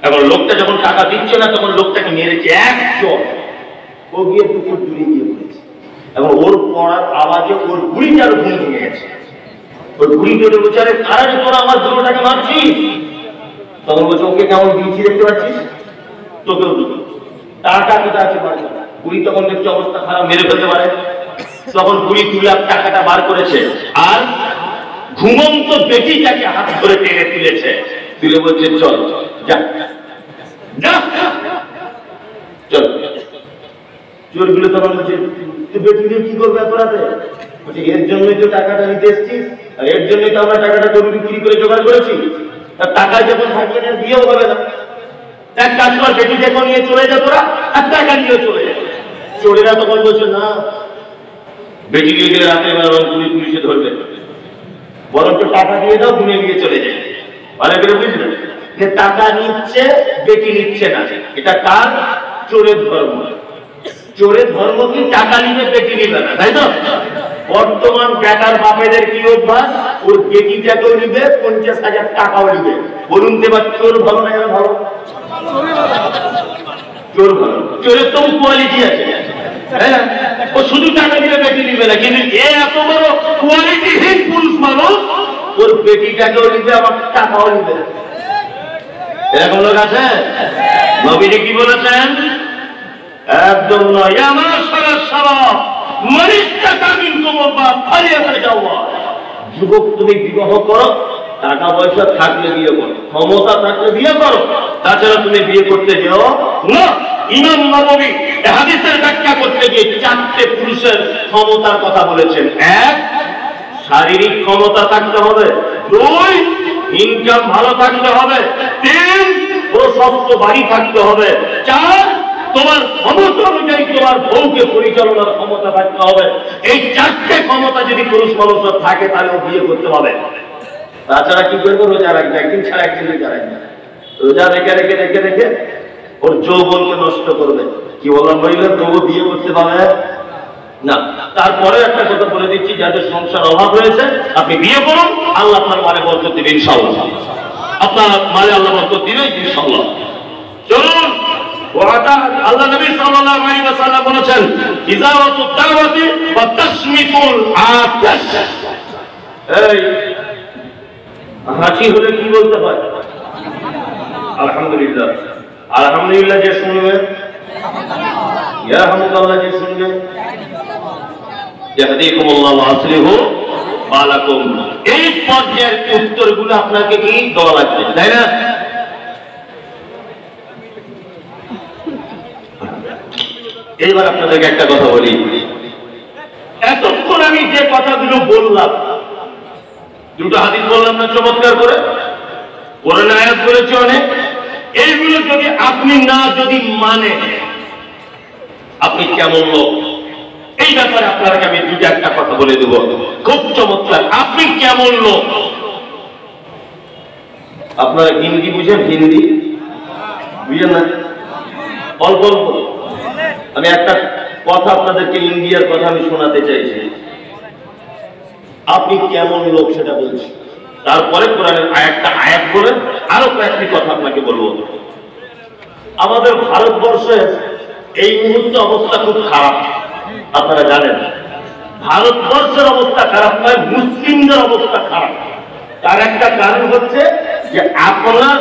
এখন লোকটা যখন টাকা দিচ্ছে না তখন লোকটাকে মেরেছে একজন, ও গিয়ে পুকুর দূরে গিয়ে পড়েছে এবং ওর পড়ার আওয়াজে ওর বুড়িটার ঘুম ভেঙে গেছে। ওর বুড়ি চলে বলছে, আরে কারা তোরা আমার দুটোটাকে মারছিস? তখন বলছে, ওকে কেমন দিয়েছি দেখতে পাচ্ছিস, তোকেও দুটো টাকা কোথায় আছে বাড়ি। বুড়ি তখন দেখছে অবস্থা খারাপ, মেরে ফেলতে পারে। তখন বুড়ি 2 লাখ টাকাটা বার করেছে আর ঘুমন্ত বেটিটাকে হাত ধরে টেনে তুলেছে, তুলে বলছে চল যা যা চল। চোরগুলো তখন বলছে, তুই বেটি নিয়ে কি করবে অপরাধে? বলছে, এর জন্যই তো টাকাটা নিতে এসছিস, আর এর জন্যই তো আমরা টাকাটা গরু বিক্রি করে জোগাড় করেছি। তার টাকা যখন থাকবে না বিয়েও হবে না। এক কাজ কর, বেটি যখন নিয়ে চলে যা তোরা, আর টাকা নিয়ে চলে যা। চোরেরা তখন বলছে, না বেটি নিয়ে গেলে রাতে পুলিশে ধরবে, বরঞ্চ টাকা দিয়ে দাও, ঘুরে নিয়ে চলে যায়। ভালো করে বুঝলেন যে টাকা নিচ্ছে বেটি নিচ্ছে না, এটা কার? চোরের ধর্ম। চোরের ধর্ম কি টাকা নিবে বেটি নিবে না, তাই তো? বর্তমান বেটার বাপেদের কি অভ্যাস, ওর বেটিটাকেও নিবে, 50,000 টাকাও নিবে। বলুন তো এবার চোর ভালো না এরা ভালো? চোর ভালো। চোরের তো কোয়ালিটি আছে, হ্যাঁ, ও শুধু টাকা দিলে বেটি নিবে না, কিন্তু এত বড় কোয়ালিটিহীন পুরুষ মানুষ, ওর বেটিটাকেও নিবে আবার টাকাও নিবে। এরকম লোক আছে? নবীজি কি বলেছেন? একদম নয়। আমার সারা সারা মরিষ্টা কামিন কুমবা ফালিয়া যাওয়া। যুবক তুমি বিবাহ করো, টাকা পয়সা থাকলে বিয়ে করো, ক্ষমতা থাকলে বিয়ে করো, তাছাড়া তুমি বিয়ে করতে যাও না। ইমাম নববী হাদিসের ব্যাখ্যা করতে গিয়ে 4টে পুরুষের ক্ষমতার কথা বলেছেন। 1, শারীরিক ক্ষমতা থাকতে হবে। 2, ইনকাম ভালো থাকতে হবে। 3, প্রশস্ত বাড়ি থাকতে হবে। 4, তোমার ক্ষমতা অনুযায়ী তোমার বউকে পরিচালনার ক্ষমতা থাকতে হবে। এই 4টে ক্ষমতা যদি পুরুষ মানুষের থাকে তাহলে বিয়ে করতে হবে। তাছাড়া কি করবো? রোজা রাখবে, একদিন ছাড়া একদিন রোজা রাখবে। রোজা রেখে রেখে রেখে রেখে ওর যৌবনকে নষ্ট করবে। কি বললাম মহিলা, তবু বিয়ে করতে পারে না। তারপরে একটা কথা বলে দিচ্ছি, যাদের সংসার অভাব হয়েছে আপনি বিয়ে করুন, আল্লাহ আপনার মালে বরকত দিবে ইনশাআল্লাহ। আপনার মালে আল্লাহ বরকত দিবে ইনশাআল্লাহ। চলুন, আল্লাহ নবী সাল্লাল্লাহু আলাইহি ওয়াসাল্লাম বলেছেন, ইজারাতুদ দাওয়াতি ওয়া তাসমিতুল আতাশ। এই হাসি হলে কি বলতে হয়? আলহামদুলিল্লাহ। আলহামদুলিল্লাহ যে শুনবে, ইয়ারহামুকাল্লাহ যে শুনবে, ইয়াহদিকুমুল্লাহ ওয়া আসলিহু বালাকুম। এই পর্যায়ের উত্তরগুলো আপনাকে কি দেওয়া লাগবে, তাই না? এইবার আপনাদেরকে একটা কথা বলি। এতক্ষণ আমি যে কথাগুলো বললাম, 2টো হাদিস বললাম না চমৎকার করে, কোরআনের আয়াত বলেছি অনেক, এইগুলো যদি আপনি না যদি মানে, আপনি কেমন লোক? এই ব্যাপারে আপনাকে আমি 2টা কথা বলে দেব, খুব চমৎকার। আপনি কেমন লোক? আপনারা হিন্দি বুঝেন? হিন্দি বুঝেন না? অল্প অল্প। আমি একটা কথা আপনাদেরকে, ইন্ডিয়ার কথা আমি শোনাতে চাইছি। আপনি কেমন লোক সেটা বলছি, তারপরে কোরআনের একটা আয়াত বলে আরো কয়েকটি কথা আপনাকে বলবো। আমাদের ভারতবর্ষের এই মুহূর্তে অবস্থা খুব খারাপ, আপনারা জানেন। ভারতবর্ষের অবস্থা খারাপ নয়, মুসলিমদের অবস্থা খারাপ। তার একটা কারণ হচ্ছে যে আপনার